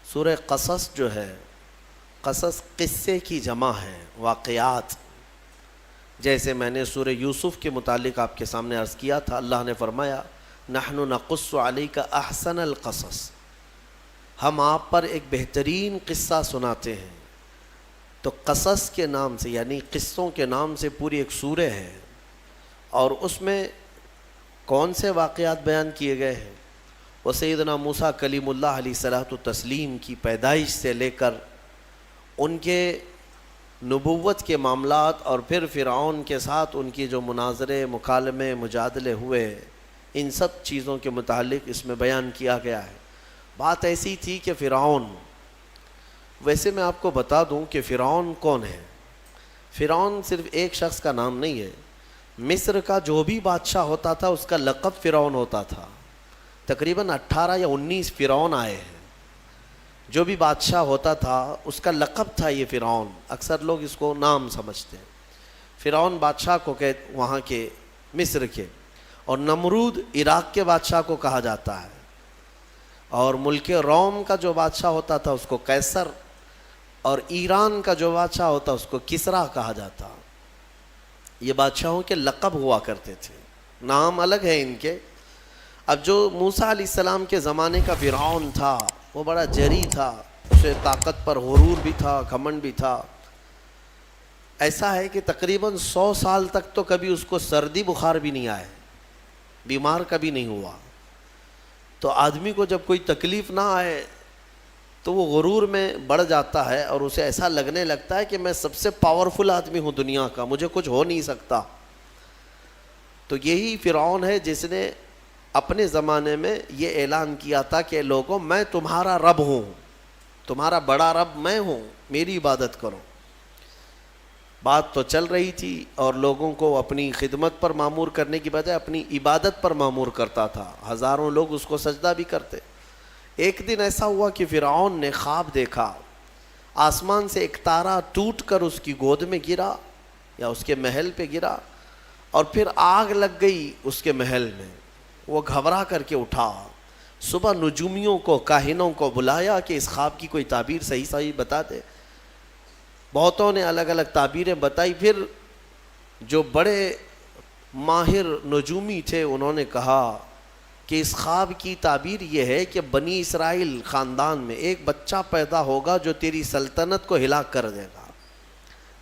سورہ قصص جو ہے، قصص قصے کی جمع ہے، واقعات. جیسے میں نے سورہ یوسف کے متعلق آپ کے سامنے عرض کیا تھا، اللہ نے فرمایا نحن نقص علیک احسن القصص، ہم آپ پر ایک بہترین قصہ سناتے ہیں. تو قصص کے نام سے یعنی قصوں کے نام سے پوری ایک سورہ ہے، اور اس میں کون سے واقعات بیان کیے گئے ہیں؟ وہ سیدنا موسیٰ کلیم اللہ علیہ الصلوۃ والتسلیم کی پیدائش سے لے کر ان کے نبوت کے معاملات، اور پھر فرعون کے ساتھ ان کی جو مناظرے، مکالمے، مجادلے ہوئے، ان سب چیزوں کے متعلق اس میں بیان کیا گیا ہے. بات ایسی تھی کہ فرعون، ویسے میں آپ کو بتا دوں کہ فرعون کون ہے. فرعون صرف ایک شخص کا نام نہیں ہے. مصر کا جو بھی بادشاہ ہوتا تھا اس کا لقب فرعون ہوتا تھا. تقریباً 18 یا 19 فرعون آئے ہیں. جو بھی بادشاہ ہوتا تھا اس کا لقب تھا یہ فرعون. اکثر لوگ اس کو نام سمجھتے ہیں. فرعون بادشاہ کو وہاں کے مصر کے، اور نمرود عراق کے بادشاہ کو کہا جاتا ہے، اور ملک روم کا جو بادشاہ ہوتا تھا اس کو قیصر، اور ایران کا جو بادشاہ ہوتا اس کو کسریٰ کہا جاتا. یہ بادشاہوں کے لقب ہوا کرتے تھے، نام الگ ہے ان کے. اب جو موسیٰ علیہ السلام کے زمانے کا فرعون تھا وہ بڑا جری تھا، اسے طاقت پر غرور بھی تھا، گھمنڈ بھی تھا. ایسا ہے کہ تقریباً 100 سال تک تو کبھی اس کو سردی بخار بھی نہیں آئے، بیمار کبھی نہیں ہوا. تو آدمی کو جب کوئی تکلیف نہ آئے تو وہ غرور میں بڑھ جاتا ہے، اور اسے ایسا لگنے لگتا ہے کہ میں سب سے پاورفل آدمی ہوں دنیا کا، مجھے کچھ ہو نہیں سکتا. تو یہی فرعون ہے جس نے اپنے زمانے میں یہ اعلان کیا تھا کہ لوگوں میں تمہارا رب ہوں، تمہارا بڑا رب میں ہوں، میری عبادت کرو. بات تو چل رہی تھی، اور لوگوں کو اپنی خدمت پر معمور کرنے کی بجائے اپنی عبادت پر معمور کرتا تھا. ہزاروں لوگ اس کو سجدہ بھی کرتے. ایک دن ایسا ہوا کہ فرعون نے خواب دیکھا، آسمان سے ایک تارا ٹوٹ کر اس کی گود میں گرا یا اس کے محل پہ گرا، اور پھر آگ لگ گئی اس کے محل میں. وہ گھبرا کر کے اٹھا. صبح نجومیوں کو، کاہنوں کو بلایا کہ اس خواب کی کوئی تعبیر صحیح بتا دے. بہتوں نے الگ الگ تعبیریں بتائی. پھر جو بڑے ماہر نجومی تھے انہوں نے کہا کہ اس خواب کی تعبیر یہ ہے کہ بنی اسرائیل خاندان میں ایک بچہ پیدا ہوگا جو تیری سلطنت کو ہلاک کر دے گا،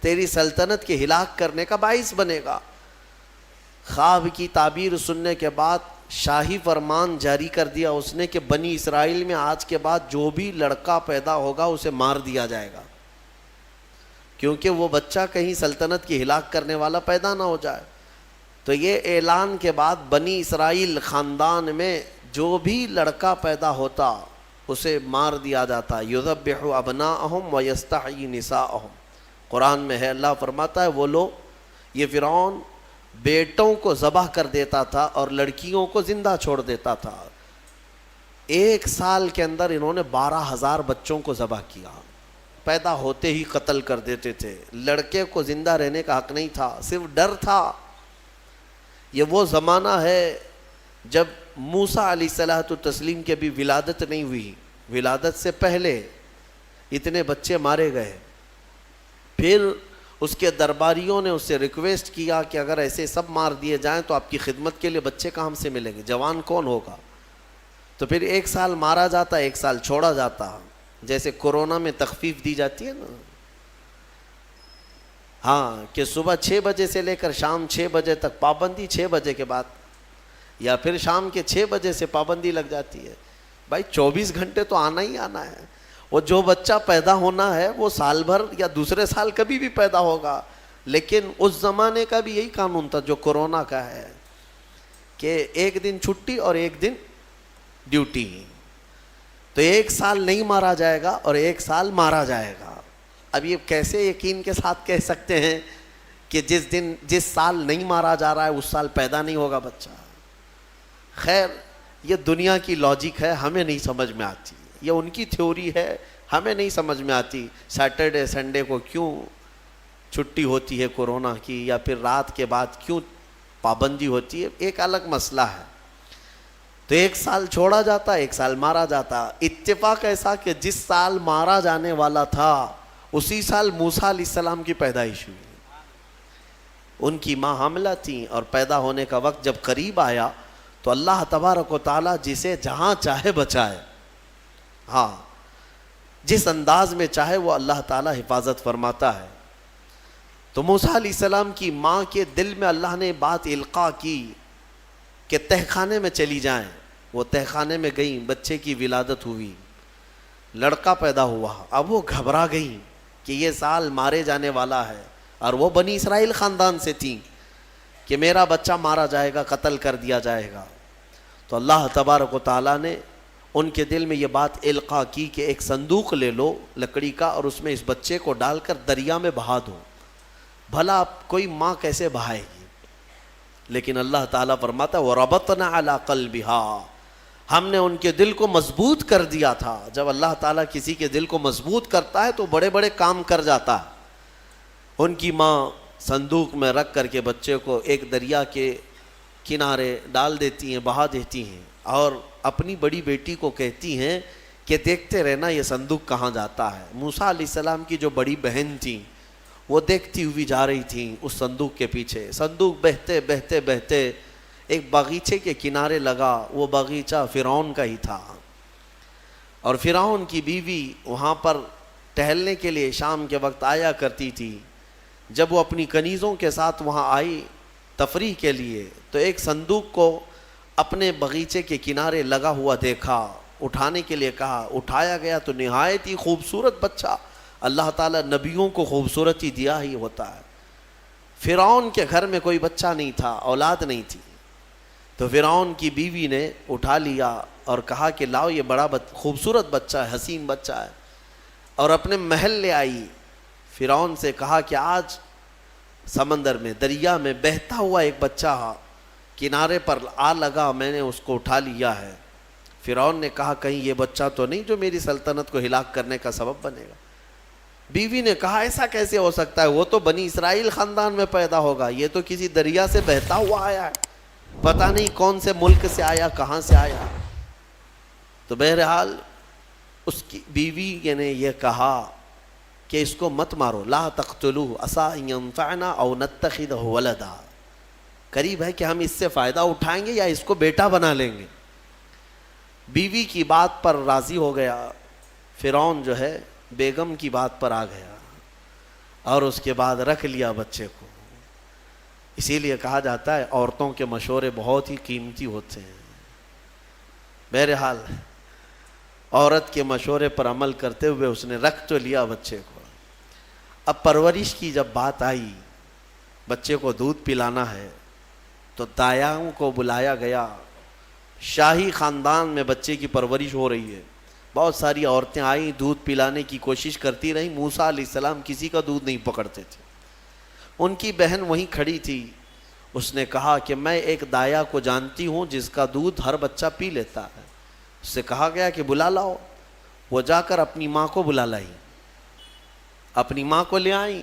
تیری سلطنت کے ہلاک کرنے کا باعث بنے گا. خواب کی تعبیر سننے کے بعد شاہی فرمان جاری کر دیا اس نے کہ بنی اسرائیل میں آج کے بعد جو بھی لڑکا پیدا ہوگا اسے مار دیا جائے گا، کیونکہ وہ بچہ کہیں سلطنت کی ہلاک کرنے والا پیدا نہ ہو جائے. تو یہ اعلان کے بعد بنی اسرائیل خاندان میں جو بھی لڑکا پیدا ہوتا اسے مار دیا جاتا. یذبح ابناءہم ویستحیی نساءہم. قرآن میں ہے، اللہ فرماتا ہے وہ لوگ، یہ فرعون بیٹوں کو ذبح کر دیتا تھا اور لڑکیوں کو زندہ چھوڑ دیتا تھا. 1 سال کے اندر انہوں نے 12,000 بچوں کو ذبح کیا. پیدا ہوتے ہی قتل کر دیتے تھے. لڑکے کو زندہ رہنے کا حق نہیں تھا، صرف ڈر تھا. یہ وہ زمانہ ہے جب موسیٰ علیہ الصلوۃ والتسلیم کی بھی ولادت نہیں ہوئی، ولادت سے پہلے اتنے بچے مارے گئے. پھر اس کے درباریوں نے اس سے ریکویسٹ کیا کہ اگر ایسے سب مار دیے جائیں تو آپ کی خدمت کے لیے بچے کہاں سے ملیں گے، جوان کون ہوگا؟ تو پھر 1 سال مارا جاتا، 1 سال چھوڑا جاتا. جیسے کورونا میں تخفیف دی جاتی ہے نا، ہاں، کہ صبح 6 بجے سے لے کر شام 6 بجے تک پابندی، 6 بجے کے بعد، یا پھر شام کے 6 بجے سے پابندی لگ جاتی ہے. بھائی 24 گھنٹے تو آنا ہی آنا ہے. وہ جو بچہ پیدا ہونا ہے وہ سال بھر یا دوسرے سال کبھی بھی پیدا ہوگا. لیکن اس زمانے کا بھی یہی قانون تھا جو کورونا کا ہے، کہ 1 دن چھٹی اور 1 دن ڈیوٹی. تو 1 سال نہیں مارا جائے گا اور 1 سال مارا جائے گا. اب یہ کیسے یقین کے ساتھ کہہ سکتے ہیں کہ جس سال نہیں مارا جا رہا ہے اس سال پیدا نہیں ہوگا بچہ؟ خیر، یہ دنیا کی لاجک ہے، ہمیں نہیں سمجھ میں آتی. یہ ان کی تھیوری ہے، ہمیں نہیں سمجھ میں آتی. سیٹرڈے سنڈے کو کیوں چھٹی ہوتی ہے کورونا کی، یا پھر رات کے بعد کیوں پابندی ہوتی ہے، ایک الگ مسئلہ ہے. تو 1 سال چھوڑا جاتا، 1 سال مارا جاتا. اتفاق ایسا کہ جس سال مارا جانے والا تھا اسی سال موسیٰ علیہ السلام کی پیدائش ہوئی. ان کی ماں حاملہ تھیں اور پیدا ہونے کا وقت جب قریب آیا تو اللہ تبارک و تعالیٰ جسے جہاں چاہے بچائے. ہاں، جس انداز میں چاہے وہ اللہ تعالیٰ حفاظت فرماتا ہے. تو موسیٰ علیہ السلام کی ماں کے دل میں اللہ نے بات القاء کی کہ تہ خانے میں چلی جائیں. وہ تہ خانے میں گئیں، بچے کی ولادت ہوئی، لڑکا پیدا ہوا. اب وہ گھبرا گئیں کہ یہ سال مارے جانے والا ہے، اور وہ بنی اسرائیل خاندان سے تھیں کہ میرا بچہ مارا جائے گا، قتل کر دیا جائے گا. تو اللہ تبارک و تعالیٰ نے ان کے دل میں یہ بات القاء کی کہ ایک صندوق لے لو لکڑی کا، اور اس میں اس بچے کو ڈال کر دریا میں بہا دو. بھلا کوئی ماں کیسے بہائے گی؟ لیکن اللہ تعالیٰ فرماتا ہے وَرَبَطْنَا عَلَىٰ قَلْبِهَا، ہم نے ان کے دل کو مضبوط کر دیا تھا. جب اللہ تعالیٰ کسی کے دل کو مضبوط کرتا ہے تو بڑے بڑے کام کر جاتا ہے. ان کی ماں صندوق میں رکھ کر کے بچے کو ایک دریا کے کنارے ڈال دیتی ہیں، بہا دیتی ہیں، اور اپنی بڑی بیٹی کو کہتی ہیں کہ دیکھتے رہنا یہ صندوق کہاں جاتا ہے. موسیٰ علیہ السلام کی جو بڑی بہن تھیں وہ دیکھتی ہوئی جا رہی تھیں اس صندوق کے پیچھے. صندوق بہتے بہتے بہتے ایک باغیچے کے کنارے لگا. وہ باغیچہ فرعون کا ہی تھا، اور فرعون کی بیوی وہاں پر ٹہلنے کے لیے شام کے وقت آیا کرتی تھی. جب وہ اپنی کنیزوں کے ساتھ وہاں آئی تفریح کے لیے تو ایک صندوق کو اپنے باغیچے کے کنارے لگا ہوا دیکھا. اٹھانے کے لیے کہا، اٹھایا گیا تو نہایت ہی خوبصورت بچہ. اللہ تعالیٰ نبیوں کو خوبصورتی دیا ہی ہوتا ہے. فرعون کے گھر میں کوئی بچہ نہیں تھا، اولاد نہیں تھی. تو فرعون کی بیوی نے اٹھا لیا اور کہا کہ لاؤ یہ بڑا خوبصورت بچہ ہے، حسین بچہ ہے، اور اپنے محل لے آئی. فرعون سے کہا کہ آج سمندر میں، دریا میں بہتا ہوا ایک بچہ کنارے پر آ لگا، میں نے اس کو اٹھا لیا ہے. فرعون نے کہا کہیں یہ بچہ تو نہیں جو میری سلطنت کو ہلاک کرنے کا سبب بنے گا. بیوی نے کہا ایسا کیسے ہو سکتا ہے، وہ تو بنی اسرائیل خاندان میں پیدا ہوگا، یہ تو کسی دریا سے بہتا ہوا آیا ہے، پتہ نہیں کون سے ملک سے آیا، کہاں سے آیا. تو بہرحال اس کی بیوی نے یہ کہا کہ اس کو مت مارو، لا تقتلوه عسى ان ينفعنا او نتخذه ولدا، قریب ہے کہ ہم اس سے فائدہ اٹھائیں گے یا اس کو بیٹا بنا لیں گے. بیوی کی بات پر راضی ہو گیا. فرعون جو ہے بیگم کی بات پر آ گیا اور اس کے بعد رکھ لیا بچے کو. اسی لیے کہا جاتا ہے عورتوں کے مشورے بہت ہی قیمتی ہوتے ہیں. بہرحال عورت کے مشورے پر عمل کرتے ہوئے اس نے رکھ تو لیا بچے کو. اب پرورش کی جب بات آئی، بچے کو دودھ پلانا ہے، تو دایاؤں کو بلایا گیا. شاہی خاندان میں بچے کی پرورش ہو رہی ہے. بہت ساری عورتیں آئیں، دودھ پلانے کی کوشش کرتی رہیں. موسیٰ علیہ السلام کسی کا دودھ نہیں پکڑتے تھے. ان کی بہن وہیں کھڑی تھی. اس نے کہا کہ میں ایک دایا کو جانتی ہوں جس کا دودھ ہر بچہ پی لیتا ہے. اس سے کہا گیا کہ بلا لاؤ. وہ جا کر اپنی ماں کو بلا لائی، اپنی ماں کو لے آئیں،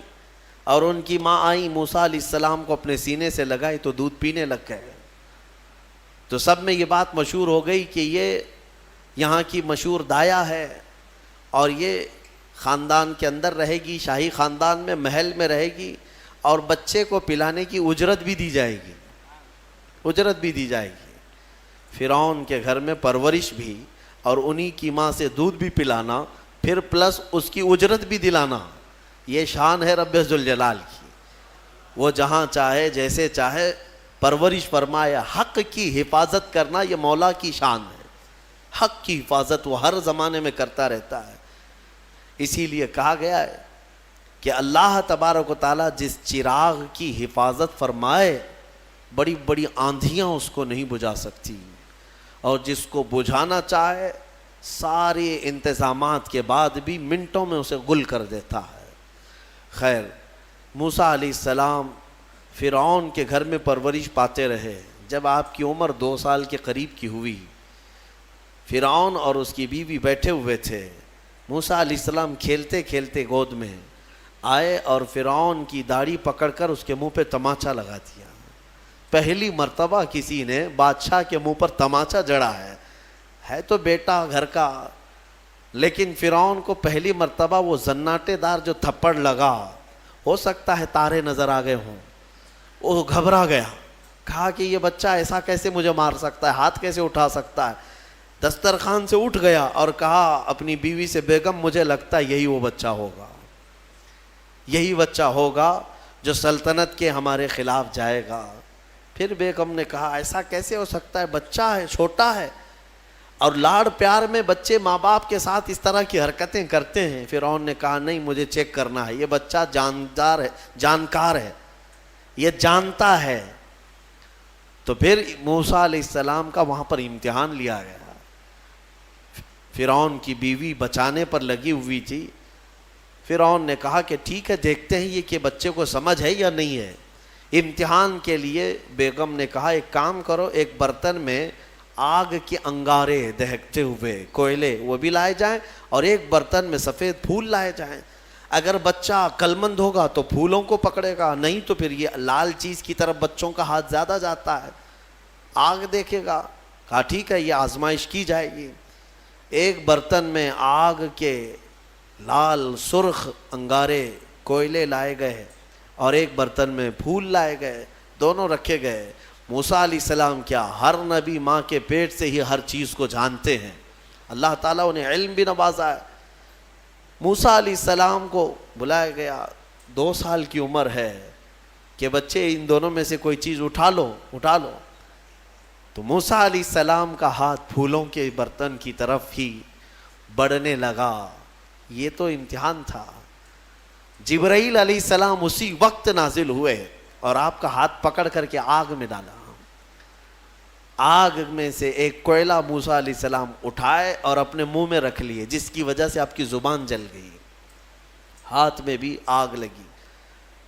اور ان کی ماں آئیں، موسیٰ علیہ السلام کو اپنے سینے سے لگائی تو دودھ پینے لگ گئے. تو سب میں یہ بات مشہور ہو گئی کہ یہ یہاں کی مشہور دایا ہے، اور یہ خاندان کے اندر رہے گی، شاہی خاندان میں محل میں رہے گی، اور بچے کو پلانے کی اجرت بھی دی جائے گی، اجرت بھی دی جائے گی. فرعون کے گھر میں پرورش بھی اور انہی کی ماں سے دودھ بھی پلانا، پھر پلس اس کی اجرت بھی دلانا. یہ شان ہے رب ذوالجلال کی. وہ جہاں چاہے جیسے چاہے پرورش فرمائے. حق کی حفاظت کرنا یہ مولا کی شان ہے. حق کی حفاظت وہ ہر زمانے میں کرتا رہتا ہے. اسی لیے کہا گیا ہے کہ اللہ تبارک و تعالیٰ جس چراغ کی حفاظت فرمائے بڑی بڑی آندھیاں اس کو نہیں بجھا سکتی، اور جس کو بجھانا چاہے سارے انتظامات کے بعد بھی منٹوں میں اسے گل کر دیتا ہے. خیر، موسیٰ علیہ السلام فرعون کے گھر میں پرورش پاتے رہے. جب آپ کی عمر 2 سال کے قریب کی ہوئی، فرعون اور اس کی بیوی بیٹھے ہوئے تھے. موسیٰ علیہ السلام کھیلتے کھیلتے گود میں آئے اور فرعون کی داڑھی پکڑ کر اس کے منہ پہ تماچا لگا دیا. پہلی مرتبہ کسی نے بادشاہ کے منہ پر تماچا جڑا ہے تو بیٹا گھر کا، لیکن فرعون کو پہلی مرتبہ وہ زناٹے دار جو تھپڑ لگا، ہو سکتا ہے تارے نظر آ گئے ہوں، وہ گھبرا گیا، کہا کہ یہ بچہ ایسا کیسے مجھے مار سکتا ہے، ہاتھ کیسے اٹھا سکتا ہے، دسترخوان سے اٹھ گیا اور کہا اپنی بیوی سے، بیگم مجھے لگتا ہے یہی وہ بچہ ہوگا، یہی بچہ ہوگا جو سلطنت کے ہمارے خلاف جائے گا۔ پھر بیگم نے کہا ایسا کیسے ہو سکتا ہے، بچہ ہے، چھوٹا ہے، اور لاڑ پیار میں بچے ماں باپ کے ساتھ اس طرح کی حرکتیں کرتے ہیں۔ فرعون نے کہا نہیں، مجھے چیک کرنا ہے، یہ بچہ جاندار ہے، جانکار ہے، یہ جانتا ہے۔ تو پھر موسیٰ علیہ السلام کا وہاں پر امتحان لیا گیا۔ فرعون کی بیوی بچانے پر لگی ہوئی تھی۔ فرعون نے کہا کہ ٹھیک ہے، دیکھتے ہیں یہ کہ بچے کو سمجھ ہے یا نہیں ہے۔ امتحان کے لیے بیگم نے کہا ایک کام کرو، ایک برتن میں آگ کے انگارے دہکتے ہوئے کوئلے وہ بھی لائے جائیں، اور ایک برتن میں سفید پھول لائے جائیں۔ اگر بچہ عقلمند ہوگا تو پھولوں کو پکڑے گا، نہیں تو پھر یہ لال چیز کی طرف بچوں کا ہاتھ زیادہ جاتا ہے، آگ دیکھے گا۔ کہا ٹھیک ہے، یہ آزمائش کی جائے گی۔ ایک برتن میں آگ کے لال سرخ انگارے کوئلے لائے گئے اور ایک برتن میں پھول لائے گئے، دونوں رکھے گئے۔ موسیٰ علیہ السلام کیا، ہر نبی ماں کے پیٹ سے ہی ہر چیز کو جانتے ہیں، اللہ تعالیٰ انہیں علم بھی نوازا ہے۔ موسیٰ علیہ السلام کو بلایا گیا، 2 سال کی عمر ہے کہ بچے ان دونوں میں سے کوئی چیز اٹھا لو۔ تو موسیٰ علیہ السلام کا ہاتھ پھولوں کے برتن کی طرف ہی بڑھنے لگا۔ یہ تو امتحان تھا۔ جبرائیل علیہ السلام اسی وقت نازل ہوئے اور آپ کا ہاتھ پکڑ کر کے آگ میں ڈالا۔ آگ میں سے ایک کوئلہ موسیٰ علیہ السلام اٹھائے اور اپنے منہ میں رکھ لیے، جس کی وجہ سے آپ کی زبان جل گئی، ہاتھ میں بھی آگ لگی۔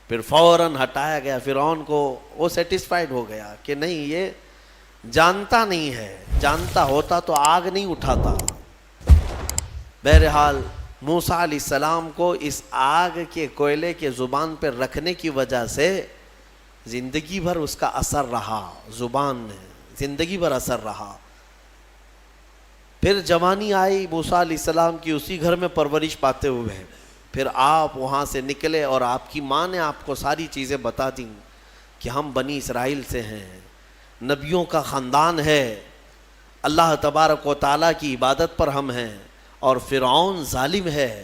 پھر فوراً ہٹایا گیا۔ فرعون کو وہ سیٹسفائیڈ ہو گیا کہ نہیں، یہ جانتا نہیں ہے، جانتا ہوتا تو آگ نہیں اٹھاتا۔ بہرحال موسیٰ علیہ السلام کو اس آگ کے کوئلے کے زبان پر رکھنے کی وجہ سے زندگی بھر اس کا اثر رہا، زبان میں زندگی بھر اثر رہا۔ پھر جوانی آئی موسیٰ علیہ السلام کی، اسی گھر میں پرورش پاتے ہوئے۔ پھر آپ وہاں سے نکلے اور آپ کی ماں نے آپ کو ساری چیزیں بتا دیں کہ ہم بنی اسرائیل سے ہیں، نبیوں کا خاندان ہے، اللہ تبارک و تعالیٰ کی عبادت پر ہم ہیں، اور فرعون ظالم ہے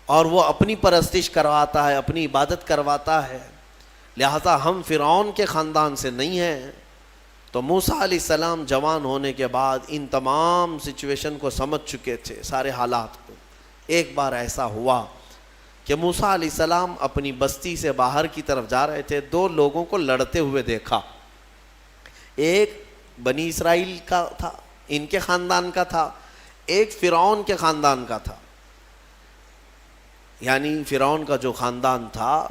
اور وہ اپنی پرستش کرواتا ہے، اپنی عبادت کرواتا ہے، لہذا ہم فرعون کے خاندان سے نہیں ہیں۔ تو موسیٰ علیہ السلام جوان ہونے کے بعد ان تمام سچویشن کو سمجھ چکے تھے، سارے حالات کو۔ ایک بار ایسا ہوا کہ موسیٰ علیہ السلام اپنی بستی سے باہر کی طرف جا رہے تھے، 2 لوگوں کو لڑتے ہوئے دیکھا۔ ایک بنی اسرائیل کا تھا، ان کے خاندان کا تھا، ایک فرعون کے خاندان کا تھا۔ یعنی فرعون کا جو خاندان تھا،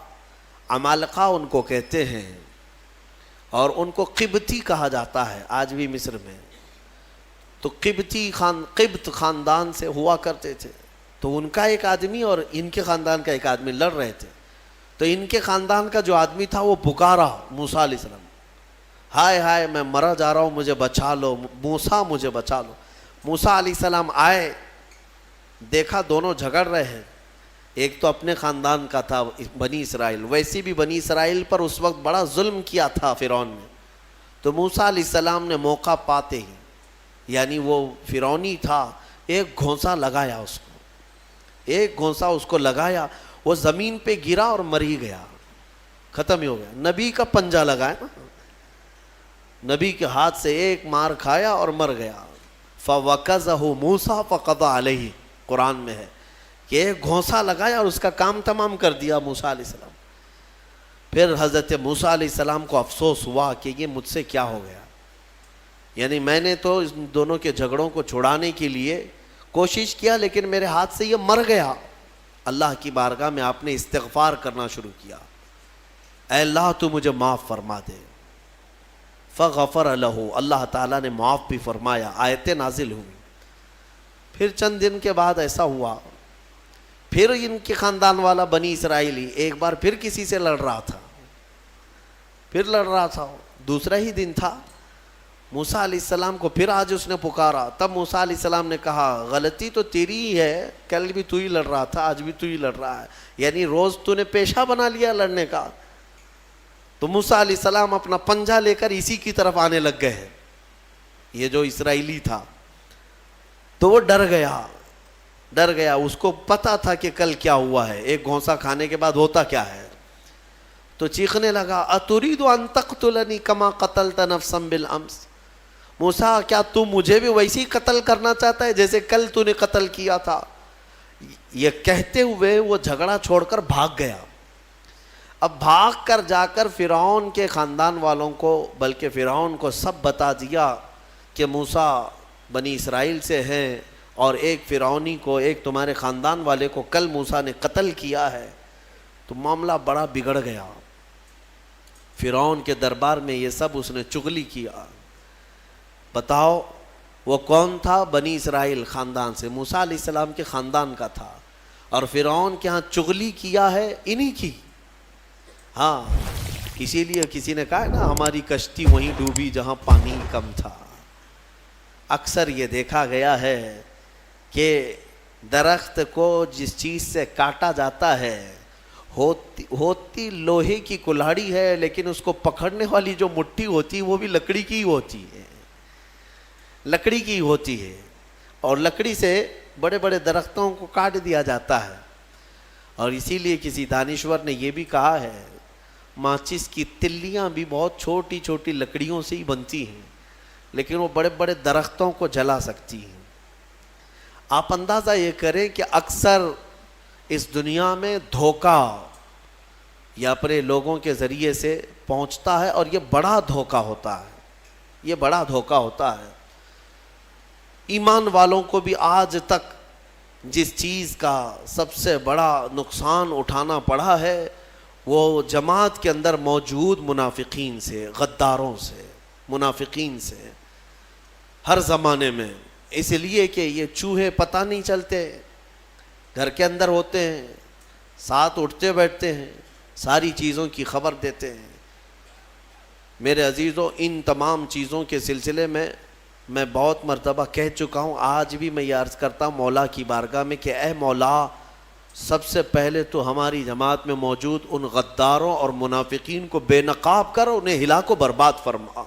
عمالقہ ان کو کہتے ہیں، اور ان کو قبطی کہا جاتا ہے آج بھی مصر میں۔ تو قبط خاندان سے ہوا کرتے تھے۔ تو ان کا ایک آدمی اور ان کے خاندان کا ایک آدمی لڑ رہے تھے۔ تو ان کے خاندان کا جو آدمی تھا وہ پکارا موسیٰ علیہ السلام، ہائے ہائے میں مرا جا رہا ہوں، مجھے بچا لو موسیٰ، مجھے بچا لو۔ موسیٰ علیہ السلام آئے، دیکھا دونوں جھگڑ رہے ہیں۔ ایک تو اپنے خاندان کا تھا بنی اسرائیل، ویسی بھی بنی اسرائیل پر اس وقت بڑا ظلم کیا تھا فرعون نے۔ تو موسیٰ علیہ السلام نے موقع پاتے ہی، یعنی وہ فرعونی تھا، ایک گھونسا لگایا اس کو، ایک گھونسا اس کو لگایا، وہ زمین پہ گرا اور مر ہی گیا، ختم ہی ہو گیا۔ نبی کا پنجہ لگایا نا، نبی کے ہاتھ سے ایک مار کھایا اور مر گیا۔ فَوَكَزَهُ مُوسَىٰ فَقَضَىٰ عَلَيْهِ، قرآن میں ہے کہ ایک گھونسا لگایا اور اس کا کام تمام کر دیا موسیٰ علیہ السلام۔ پھر حضرت موسیٰ علیہ السلام کو افسوس ہوا کہ یہ مجھ سے کیا ہو گیا، یعنی میں نے تو ان دونوں کے جھگڑوں کو چھڑانے کے لیے کوشش کیا، لیکن میرے ہاتھ سے یہ مر گیا۔ اللہ کی بارگاہ میں آپ نے استغفار کرنا شروع کیا، اے اللہ تو مجھے معاف فرما دے۔ فغفر لہ، اللہ تعالیٰ نے معاف بھی فرمایا، آیتیں نازل ہوئی۔ پھر چند دن کے بعد ایسا ہوا، پھر ان کے خاندان والا بنی اسرائیلی ایک بار پھر کسی سے لڑ رہا تھا، دوسرا ہی دن تھا، موسیٰ علیہ السلام کو پھر آج اس نے پکارا. تب موسیٰ علیہ السلام نے کہا غلطی تو تیری ہی ہے، کل بھی تو ہی لڑ رہا تھا، آج بھی تو ہی لڑ رہا ہے، یعنی روز تو نے پیشہ بنا لیا لڑنے کا. تو موسیٰ علیہ السلام اپنا پنجہ لے کر اسی کی طرف آنے لگ گئے ہیں. یہ جو اسرائیلی تھا تو وہ ڈر گیا. اس کو پتا تھا کہ کل کیا ہوا ہے، ایک گھونسا کھانے کے بعد ہوتا کیا ہے. تو چیخنے لگا اتريد ان تقتلني كما قتلت نفسا بالامس. موسیٰ کیا تو مجھے بھی ویسے ہی قتل کرنا چاہتا ہے جیسے کل تو نے قتل کیا تھا. یہ کہتے ہوئے وہ جھگڑا چھوڑ کر بھاگ گیا. اب بھاگ کر جا کر فرعون کے خاندان والوں کو، بلکہ فرعون کو سب بتا دیا کہ موسیٰ بنی اسرائیل سے ہیں، اور ایک فرعونی کو، ایک تمہارے خاندان والے کو کل موسیٰ نے قتل کیا ہے. تو معاملہ بڑا بگڑ گیا. فرعون کے دربار میں یہ سب اس نے چغلی کیا. بتاؤ وہ کون تھا؟ بنی اسرائیل خاندان سے، موسیٰ علیہ السلام کے خاندان کا تھا، اور فرعون کے ہاں چغلی کیا ہے انہی کی. ہاں، اسی لیے کسی نے کہا نا ہماری کشتی وہیں ڈوبی جہاں پانی کم تھا. اکثر یہ دیکھا گیا ہے کہ درخت کو جس چیز سے کاٹا جاتا ہے ہوتی لوہے کی کلاڑی ہے، لیکن اس کو پکڑنے والی جو مٹھی ہوتی وہ بھی لکڑی کی ہوتی ہے، لکڑی کی ہوتی ہے. اور لکڑی سے بڑے بڑے درختوں کو کاٹ دیا جاتا ہے. اور اسی لیے کسی دانشور نے یہ بھی کہا ہے ماچس کی تلیاں بھی بہت چھوٹی چھوٹی لکڑیوں سے ہی بنتی ہیں، لیکن وہ بڑے بڑے درختوں کو جلا سکتی ہیں. آپ اندازہ یہ کریں کہ اکثر اس دنیا میں دھوکہ یا اپنے لوگوں کے ذریعے سے پہنچتا ہے، اور یہ بڑا دھوکہ ہوتا ہے، یہ بڑا دھوکہ ہوتا ہے. ایمان والوں کو بھی آج تک جس چیز کا سب سے بڑا نقصان اٹھانا پڑا ہے وہ جماعت کے اندر موجود منافقین سے، غداروں سے، منافقین سے، ہر زمانے میں. اس لیے کہ یہ چوہے پتہ نہیں چلتے، گھر کے اندر ہوتے ہیں، ساتھ اٹھتے بیٹھتے ہیں، ساری چیزوں کی خبر دیتے ہیں. میرے عزیزوں، ان تمام چیزوں کے سلسلے میں بہت مرتبہ کہہ چکا ہوں، آج بھی میں یہ عرض کرتا ہوں مولا کی بارگاہ میں کہ اے مولا، سب سے پہلے تو ہماری جماعت میں موجود ان غداروں اور منافقین کو بے نقاب کر، انہیں ہلاک و برباد فرما.